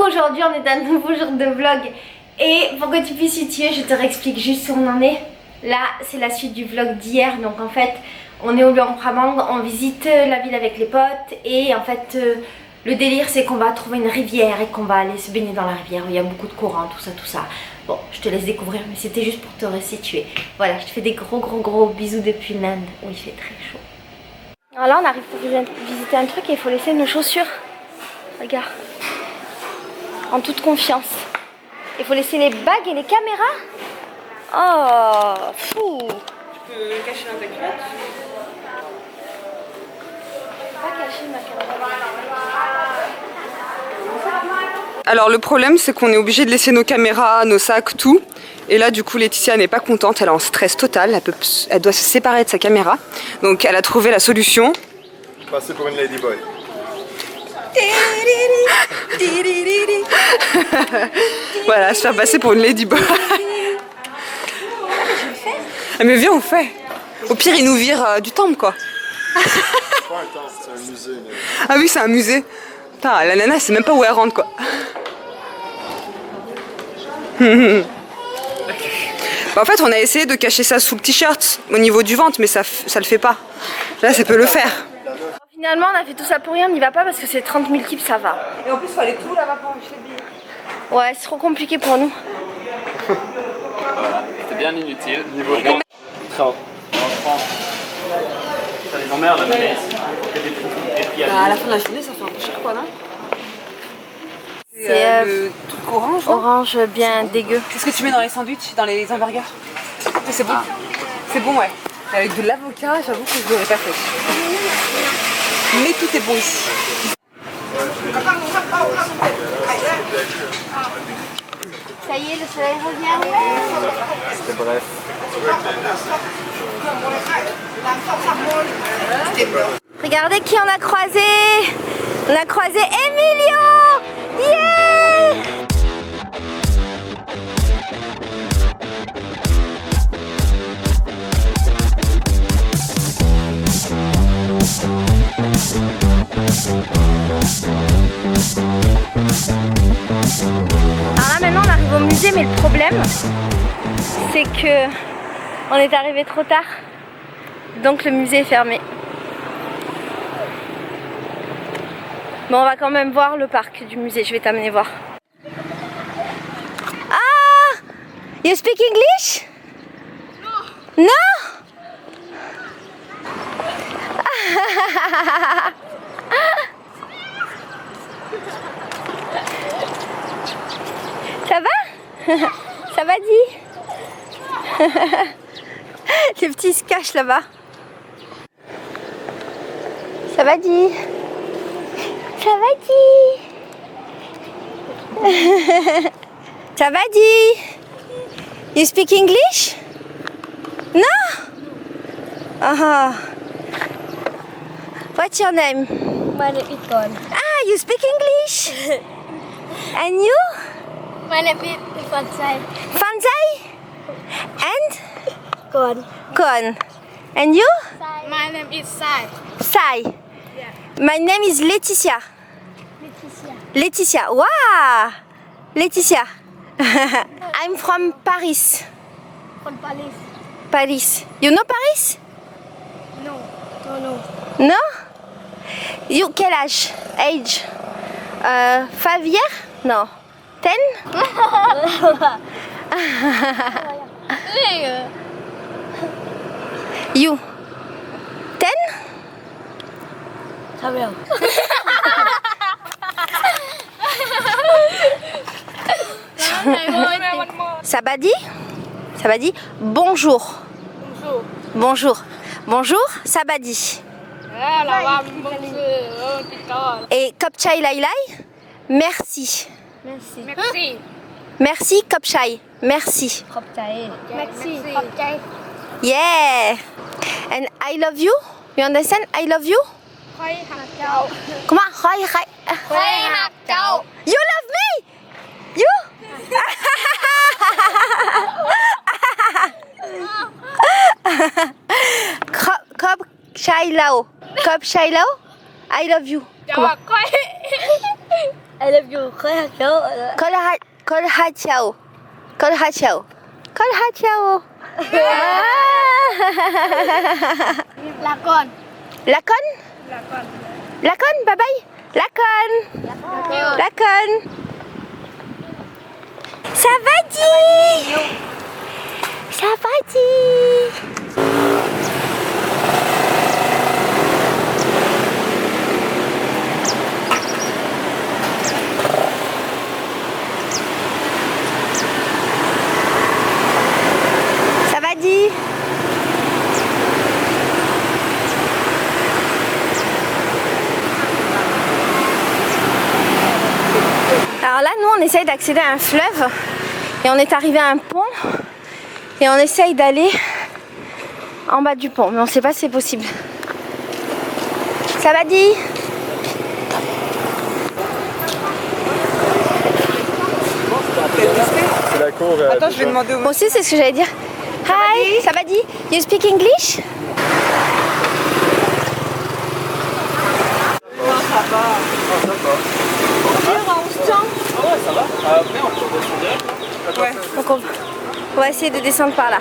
aujourd'hui on est à un nouveau jour de vlog. Et pour que tu puisses situer, je te réexplique juste où on en est. Là c'est la suite du vlog d'hier. Donc en fait on est au Luang Prabang, on visite la ville avec les potes. Et en fait le délire c'est qu'on va trouver une rivière et qu'on va aller se baigner dans la rivière où il y a beaucoup de courant, tout ça. Bon, je te laisse découvrir, mais c'était juste pour te resituer. Voilà, je te fais des gros bisous depuis l'Inde où il fait très chaud. Alors là, on arrive pour visiter un truc et il faut laisser nos chaussures. Regarde. En toute confiance. Il faut laisser les bagues et les caméras. Oh, fou. Tu peux cacher dans ta culotte. Pas cacher ma caméra. Alors le problème c'est qu'on est obligé de laisser nos caméras, nos sacs, tout. Et là du coup Laetitia n'est pas contente, elle est en stress total, elle doit se séparer de sa caméra. Donc elle a trouvé la solution. Passer pour une ladyboy. Voilà, se faire passer pour une ladyboy. Ah, mais viens on fait. Au pire il nous vire du temple quoi. C'est pas un temple, c'est un musée. Mais... Ah oui c'est un musée. Putain, la nana c'est même pas où elle rentre quoi. En fait on a essayé de cacher ça sous le t-shirt au niveau du ventre mais ça le fait pas. Là ça peut le faire. Finalement on a fait tout ça pour rien, on n'y va pas parce que c'est 30 000 kips, ça va. Et en plus il faut aller tout là-bas pour acheter le billet. Ouais, c'est trop compliqué pour nous. C'était bien inutile. Niveau 30. Ça les emmerde mais À la fin de la journée ça fait un peu cher quoi non? C'est le truc orange là. orange bien dégueu. Qu'est-ce que tu mets dans les sandwichs, dans les hamburgers? C'est bon. C'est bon ouais. Avec de l'avocat, j'avoue que je l'aurais pas fait. Mais tout est bon ici. Ça y est, le soleil revient. C'était bref. Regardez qui on a croisé. On a croisé Emilio. Yeah. Alors là maintenant on arrive au musée, mais le problème c'est que on est arrivé trop tard, donc le musée est fermé. Mais on va quand même voir le parc du musée, je vais t'amener voir. Ah! You speak English? No? No? Ça va? Ça va dit? Les petits se cachent là-bas. Ça va dit? Ça va dit? Ça va dit? You speak English? No? Oh. What's your name? My name is Gon. Ah, you speak English? And you? My name is Fansai. Fanzai? And? Gon. Kon. And you? My name is Sai. Sai. Yeah. My name is Laetitia. Leticia. Laetitia. Wow! Laetitia. I'm from Paris. From Paris. Paris. You know Paris? No. No. No? You, quel âge? Age? 5 years? No. 10? You? 10? How well? Sabadi? Sabadi? Bonjour. Bonjour. Bonjour, Sabadi. Et Kopchai Lai Lai? Merci. Merci. Merci. Merci, Kopchai. Merci. Merci. Yeah. And I love you? You understand? I love you? Comment? Hoi, hoi. You love me? You? Kopchai Lao. Kopchai Lao? I love you. Comment? I love you. Call ha ciao. Call ha ciao. Call ha ciao. Lakon. Lakon? Lakon, bye bye. Lakon. Lakon. Ça va dit? Ça va dit? Ça va dit? Alors là, nous, on essaye d'accéder à un fleuve et on est arrivé à un pont et on essaye d'aller en bas du pont, mais on ne sait pas si c'est possible. Ça va dit? C'est la cour. Attends, je vais demander au Moi aussi, c'est ce que j'allais dire. Hi, ça va dit? You speak English? Ouais. Donc on va essayer de descendre par là.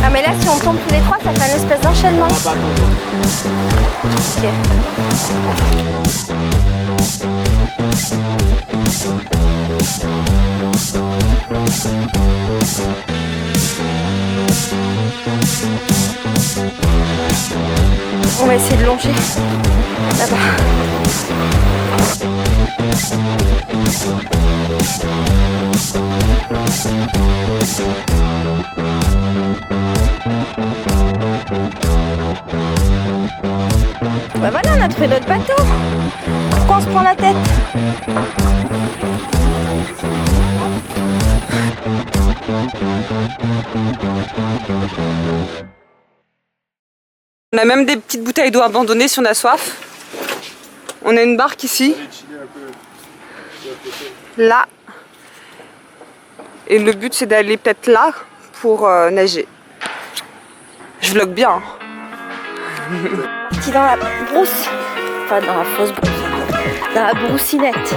Ah mais là si on tombe tous les trois ça fait une espèce d'enchaînement. Ok. On va essayer de longer là-bas. Bah voilà, on a trouvé notre bateau. Pourquoi on se prend la tête? On a même des petites bouteilles d'eau abandonnées si on a soif. On a une barque ici. Là. Et le but c'est d'aller peut-être là pour nager. Je vlog bien. Hein. Parti dans la brousse. Enfin dans la fausse brousse. Dans la broussinette.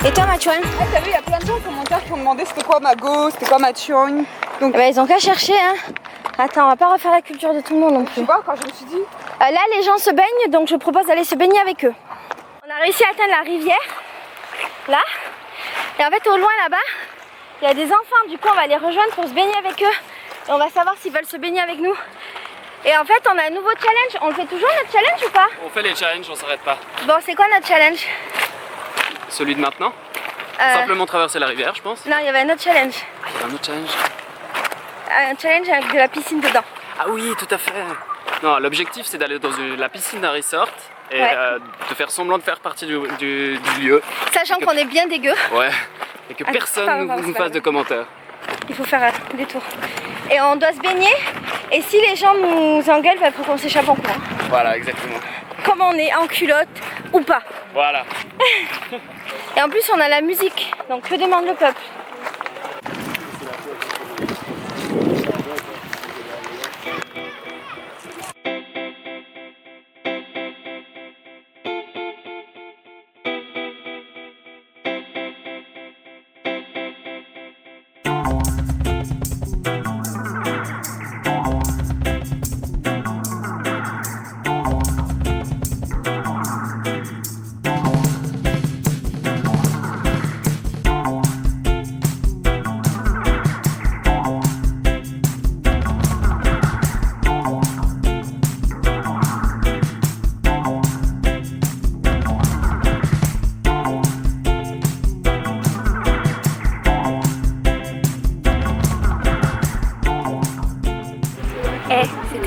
Et toi Mathieuane? Ah, t'as vu, il y a plein de gens en commentaire qui ont demandé c'était quoi ma go, c'était quoi ma tchogne. Donc Ils ont qu'à chercher hein. Attends, on va pas refaire la culture de tout le monde non plus. tu vois, quand je me suis dit, Là les gens se baignent donc je propose d'aller se baigner avec eux. On a réussi à atteindre la rivière. Là. Et en fait au loin là-bas, il y a des enfants. Du coup on va les rejoindre pour se baigner avec eux. Et on va savoir s'ils veulent se baigner avec nous. Et en fait on a un nouveau challenge. On le fait toujours notre challenge ou pas? On fait les challenges, on s'arrête pas. Bon c'est quoi notre challenge? Celui de maintenant, simplement traverser la rivière, je pense. Non, il y avait un autre challenge. Un autre challenge. Un challenge avec de la piscine dedans. Ah oui, tout à fait. Non, l'objectif c'est d'aller dans la piscine d'un resort et Ouais. de faire semblant de faire partie du lieu. Sachant qu'on est bien dégueu, Ouais. Et que personne pardon, nous fasse de commentaires. il faut faire un détour. Et on doit se baigner. Et si les gens nous engueulent, il faut qu'on s'échappe en courant. Voilà, exactement. Comme on est en culotte ou pas. Voilà. Et en plus on a la musique, donc que demande le peuple?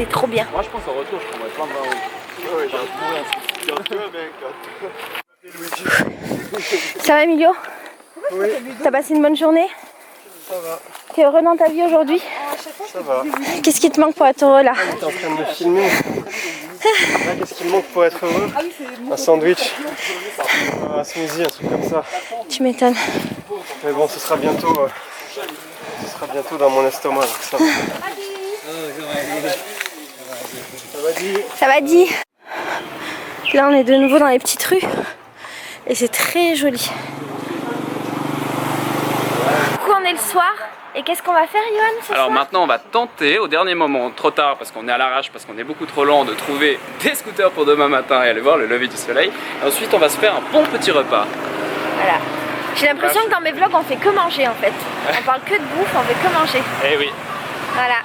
c'était trop bien. Moi je pense au retour, je prendrais plein de barreaux. Ouais, j'ai un peu mec. Ça va Emilio? Oui, T'as passé une bonne journée? ça va. T'es heureux dans ta vie aujourd'hui? Ça va. Qu'est-ce qui te manque pour être heureux là? T'es en train de me filmer. Là, qu'est-ce qu'il me manque pour être heureux? Un sandwich, un smoothie, un truc comme ça. Tu m'étonnes. Mais bon, ce sera bientôt dans mon estomac. Donc ça va. Ça va dit? Là on est de nouveau dans les petites rues et c'est très joli. Du coup on est le soir et qu'est-ce qu'on va faire Johan ce Alors soir? maintenant on va tenter au dernier moment, trop tard parce qu'on est à l'arrache, parce qu'on est beaucoup trop lent, de trouver des scooters pour demain matin et aller voir le lever du soleil. Et ensuite on va se faire un bon petit repas. Voilà. J'ai l'impression que dans mes vlogs on fait que manger en fait. On parle que de bouffe, on fait que manger. Eh oui. Voilà.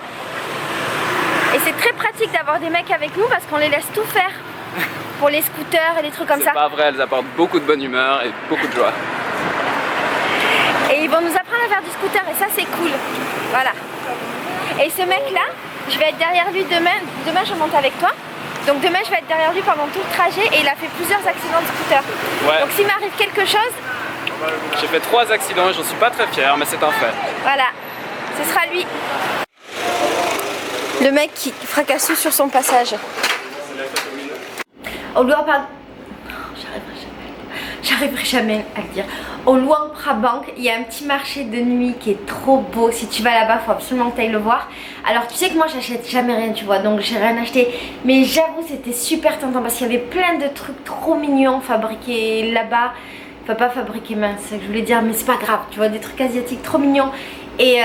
Et c'est très pratique d'avoir des mecs avec nous parce qu'on les laisse tout faire. Pour les scooters et les trucs comme ça. C'est pas vrai, elles apportent beaucoup de bonne humeur et beaucoup de joie. Et ils vont nous apprendre à faire du scooter et ça c'est cool. Voilà. Et ce mec là, je vais être derrière lui demain. Demain je monte avec toi. Donc demain je vais être derrière lui pendant tout le trajet et il a fait plusieurs accidents de scooter. Ouais. Donc s'il m'arrive quelque chose, J'ai fait 3 accidents et j'en suis pas très fier, mais c'est un fait. voilà, ce sera lui. Le mec qui fracasse sur son passage. Au Luang j'arriverai jamais à le dire. Au Luang Prabang, il y a un petit marché de nuit qui est trop beau. Si tu vas là-bas, il faut absolument que tu ailles le voir. Alors tu sais que moi j'achète jamais rien, tu vois, donc j'ai rien acheté. Mais j'avoue c'était super tentant parce qu'il y avait plein de trucs trop mignons fabriqués là-bas. Enfin pas fabriqués main, c'est ça que je voulais dire, mais c'est pas grave, tu vois, des trucs asiatiques trop mignons. Et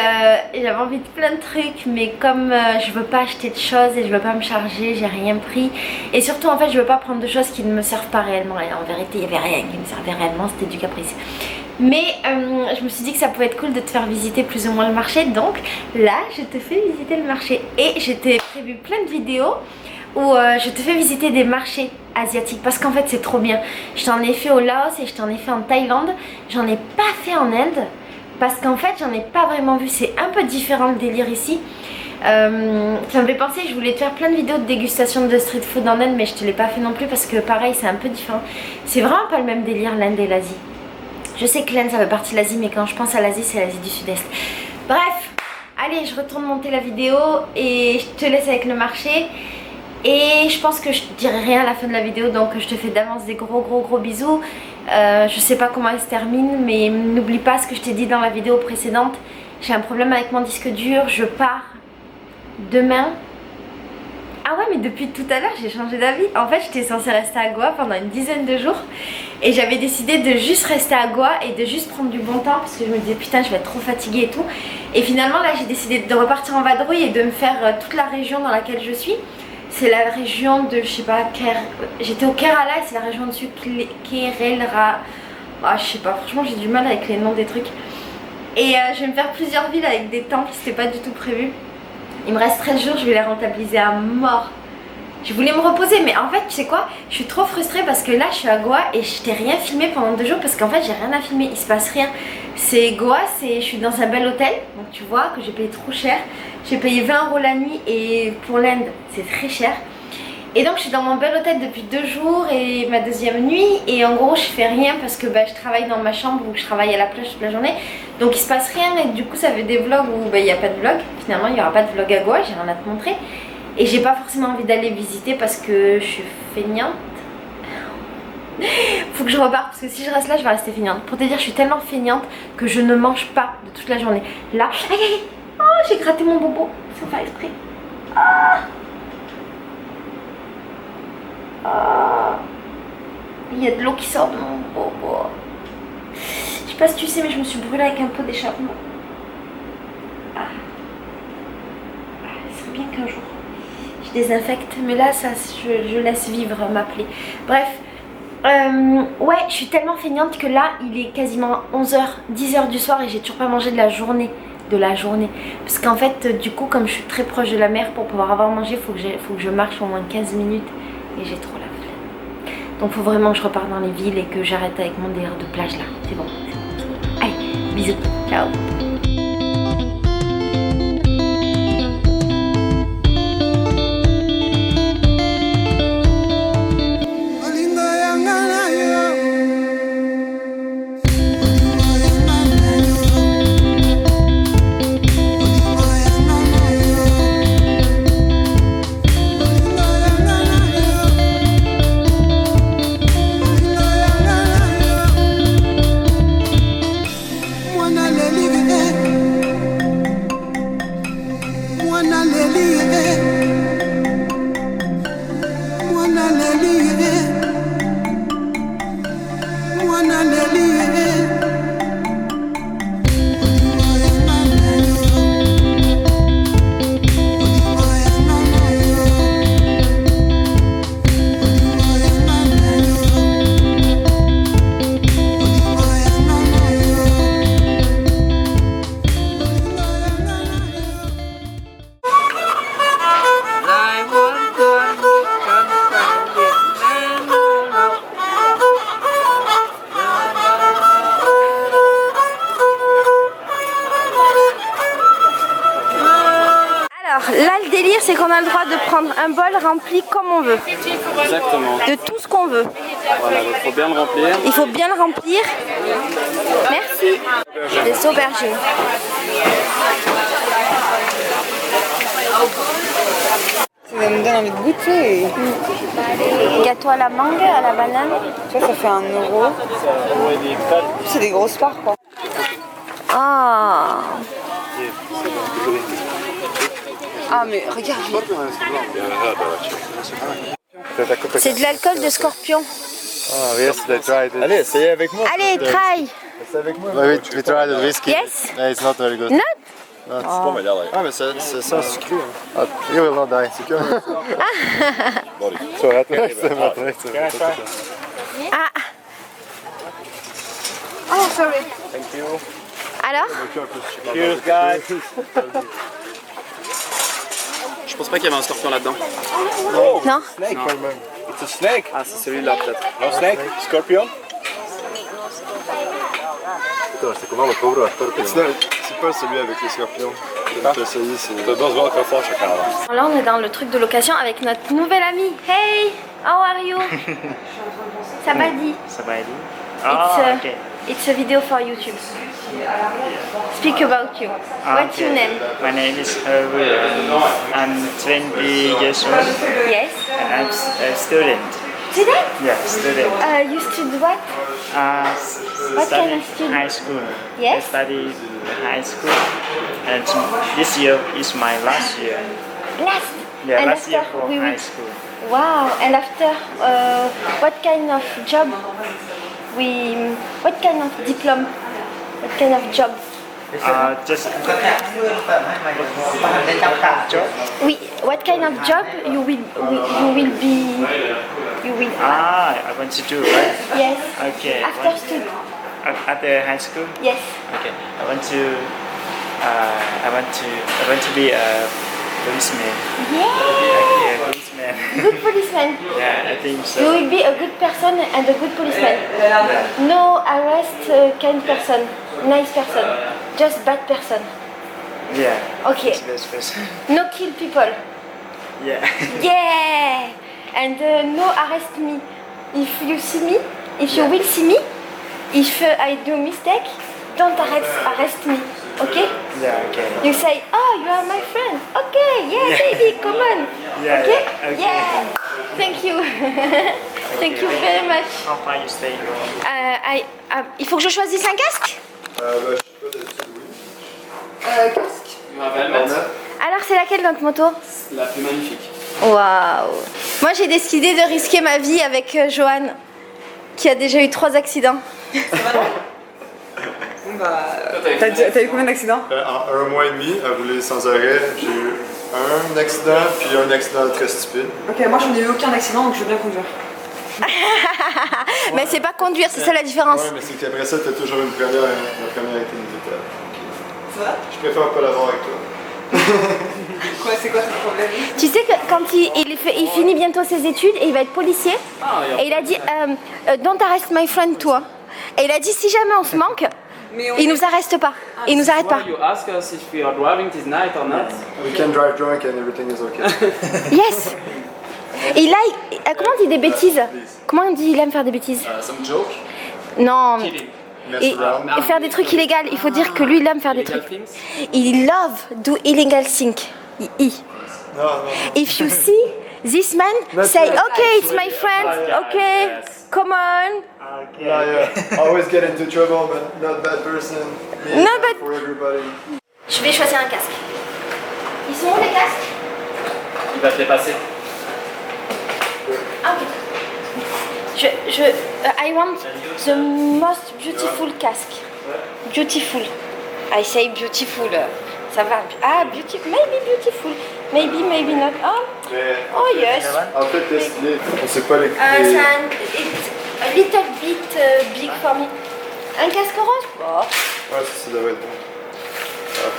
j'avais envie de plein de trucs, mais comme je veux pas acheter de choses et je veux pas me charger, j'ai rien pris. Et surtout en fait je veux pas prendre de choses qui ne me servent pas réellement. Et en vérité il y avait rien qui me servait réellement, c'était du caprice. Mais je me suis dit que ça pouvait être cool de te faire visiter plus ou moins le marché. Donc là je te fais visiter le marché. Et je t'ai prévu plein de vidéos où je te fais visiter des marchés asiatiques parce qu'en fait c'est trop bien. Je t'en ai fait au Laos et je t'en ai fait en Thaïlande. J'en ai pas fait en Inde. Parce qu'en fait j'en ai pas vraiment vu, c'est un peu différent le délire ici. Ça me fait penser, je voulais te faire plein de vidéos de dégustation de street food en Inde, mais je te l'ai pas fait non plus parce que pareil c'est un peu différent. C'est vraiment pas le même délire l'Inde et l'Asie. Je sais que l'Inde ça fait partie de l'Asie, mais quand je pense à l'Asie c'est l'Asie du Sud-Est. Bref, allez je retourne monter la vidéo et je te laisse avec le marché. Et je pense que je dirai rien à la fin de la vidéo, donc je te fais d'avance des gros bisous. Je sais pas comment elle se termine, mais n'oublie pas ce que je t'ai dit dans la vidéo précédente. J'ai un problème avec mon disque dur, je pars demain. Ah ouais, mais depuis tout à l'heure j'ai changé d'avis. En fait j'étais censée rester à Goa pendant une dizaine de jours. Et j'avais décidé de juste rester à Goa et de juste prendre du bon temps parce que je me disais putain je vais être trop fatiguée et tout. Et finalement là j'ai décidé de repartir en vadrouille et de me faire toute la région dans laquelle je suis. C'est la région de, je sais pas, j'étais au Kerala et c'est la région dessus, Kerala. Ah, je sais pas, franchement j'ai du mal avec les noms des trucs. Et je vais me faire plusieurs villes avec des temples, c'était pas du tout prévu. Il me reste 13 jours, je vais les rentabiliser à mort. Je voulais me reposer, mais en fait, tu sais quoi, je suis trop frustrée parce que là, je suis à Goa et je t'ai rien filmé pendant 2 jours parce qu'en fait, j'ai rien à filmer, il se passe rien. C'est Goa, je suis dans un bel hôtel, donc tu vois que j'ai payé trop cher. J'ai payé 20 € la nuit et pour l'Inde, c'est très cher. Et donc, je suis dans mon bel hôtel depuis 2 jours et ma deuxième nuit. Et en gros, je fais rien parce que je travaille dans ma chambre ou que je travaille à la plage toute la journée. Donc, il se passe rien et du coup, ça fait des vlogs où il n'y a pas de vlog. Finalement, il n'y aura pas de vlog à Goa, j'ai rien à te montrer. Et j'ai pas forcément envie d'aller visiter parce que je suis feignante. Faut que je reparte parce que si je reste là je vais rester feignante. Pour te dire je suis tellement feignante que je ne mange pas de toute la journée. Là, oh, j'ai gratté mon bobo sans faire exprès. Il y a de l'eau qui sort de mon bobo. Je sais pas si tu sais mais je me suis brûlée avec un pot d'échappement. Ce serait bien qu'un jour je désinfecte, mais là ça je laisse vivre ma plaie. Bref, ouais je suis tellement feignante que là il est quasiment 11h, 10h du soir et j'ai toujours pas mangé de la journée. Parce qu'en fait du coup comme je suis très proche de la mer, pour pouvoir avoir mangé faut que je marche au moins 15 minutes et j'ai trop la flemme. Donc faut vraiment que je reparte dans les villes et que j'arrête avec mon délire de plage là. C'est bon. Allez, bisous, ciao. Là, le délire, c'est qu'on a le droit de prendre un bol rempli comme on veut. Exactement. De tout ce qu'on veut. Voilà, il faut bien le remplir. Il faut bien le remplir. Merci. Les aubergines. Ça me donne envie de goûter. Gâteau à la mangue, à la banane. Tu vois, ça fait 1 euro. C'est des grosses parts, quoi. Ah. Ah, mais regarde. C'est de l'alcool de scorpion. Ah, yes, they tried it. Allez, essayez avec moi. Allez, try. C'est avec moi. Oui, we tried the whiskey. Yes. Yeah, it's not very good. Not? Non, c'est pas meilleur. Ah, mais c'est ça sucré. Ah, you will not die. C'est que... Tu vas rater, c'est pas très. Ah. Oh, sorry. Thank you. Alors? Cheers, guys. Je pense pas qu'il y avait un scorpion là-dedans. Non? Snake, quand même. It's a snake. Ah, c'est celui-là, peut-être. No snake? Scorpion? C'est pas celui avec les scorpions. Là, on est dans le truc de location avec notre nouvelle amie. Hey, how are you? Sabadi. Sabadi. It's a video for YouTube. Speak about you. What's your name? My name is Hervé. I'm 20 years old Yes. and I'm a student. Today? Yeah, student. You study what? What Study kind of student? high school. Yes. I study high school and this year is my last year. Last. Yeah, And last year after for we high will- school. Wow. And after, what kind of job? What kind of diploma? What kind of job? Just Oui. What kind of job you will be? You will. I want to do right. Yes. Okay. After study. At the high school. Yes. Okay. I want to be a policeman. Yeah. Okay, a policeman. Good policeman. Yeah, I think so. You will be a good person and a good policeman. No arrest kind person, nice person, just bad person. Yeah. Okay. That's the best person. No kill people. Yeah. Yeah. And no arrest me. If you see me, if you will see me, if I do mistake, don't arrest me. Okay? Yeah. Okay. You say, oh, you are my friend. Okay, yeah, baby, come on. Yeah, Okay? okay. Yeah. Thank you. Thank you very much. How far you stay? Il faut que je choisisse un casque? Casque. You have helmet. Alors, c'est laquelle notre moto? La plus magnifique. Waouh! Moi, j'ai décidé de risquer ma vie avec Johan, qui a déjà eu 3 accidents. Bon, bah. T'as eu combien d'accidents? En 1 mois et demi, à rouler sans arrêt, j'ai eu un accident, puis un accident très stupide. Ok, moi j'en ai eu aucun accident donc je veux bien conduire. Mais c'est pas conduire, c'est ça la différence. Ouais, mais c'est qu'après ça, t'as toujours une première, la première été militaire. C'est vrai? Je préfère pas l'avoir avec toi. Quoi, c'est quoi ce problème? Tu sais que quand il finit bientôt ses études et il va être policier, et il a dit don't arrest my friend, toi. Et il a dit si jamais on se manque, il nous arrête pas. Il nous arrête pas. You ask us if we are driving this night or not. We can drive drunk and everything is okay. Yes. Et là, comment on dit des bêtises? Comment on dit il aime faire des bêtises? Some joke. Non. Kidding. Et faire des trucs illégaux, il faut dire que lui il aime faire des Illegal trucs. things. Il love do illegal things. Non, non. If you see this man, say okay, it's my friend. Okay, come on. Okay. Yeah, yeah. Always get into trouble, but not bad person. Me, No, but- for everybody. Je vais choisir un casque. Ils sont où les casques? Il va te les passer. Ah ok. I want the most beautiful casque. Beautiful. I say beautiful. Ça va. Ah, beautiful. Maybe beautiful. Maybe, maybe not. Oh yes. En fait, c'est stylé. On sait pas les. C'est it's a little bit big for me. Un casque rose? Oh. Ouais, ça doit être bon. Ah,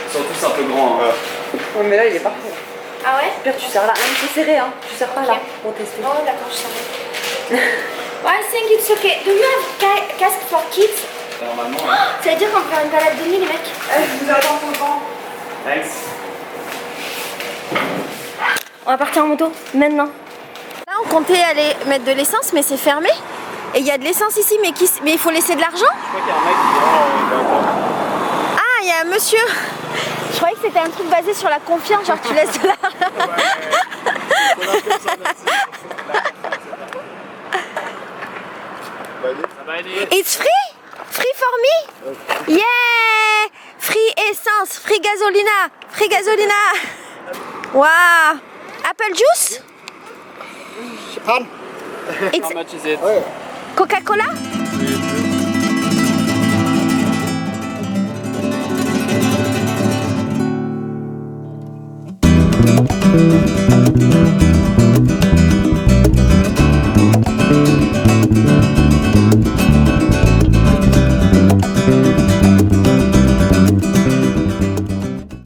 Ils sont tous un peu grands. Hein. Ouais, mais là il est parfait. Ah ouais? Pire, tu sers là. C'est serré, hein. Tu sers pas là pour tester. Oh d'accord, je savais. I think it's okay. Do you have casque for kids? Normalement. Ça veut dire qu'on peut faire une balade de nuit, les mecs. Je vous attends pour le vent. Thanks. On va partir en moto maintenant. Là on comptait aller mettre de l'essence mais c'est fermé. Et il y a de l'essence ici mais il faut laisser de l'argent. Je crois qu'il y a un mec qui Ah il y a un monsieur. Je croyais que c'était un truc basé sur la confiance, genre tu laisses de l'argent. It's free? Free for me? Yeah! Free essence, free gasolina, free gasolina. Wow! Apple juice? It's How much is it? Coca-Cola?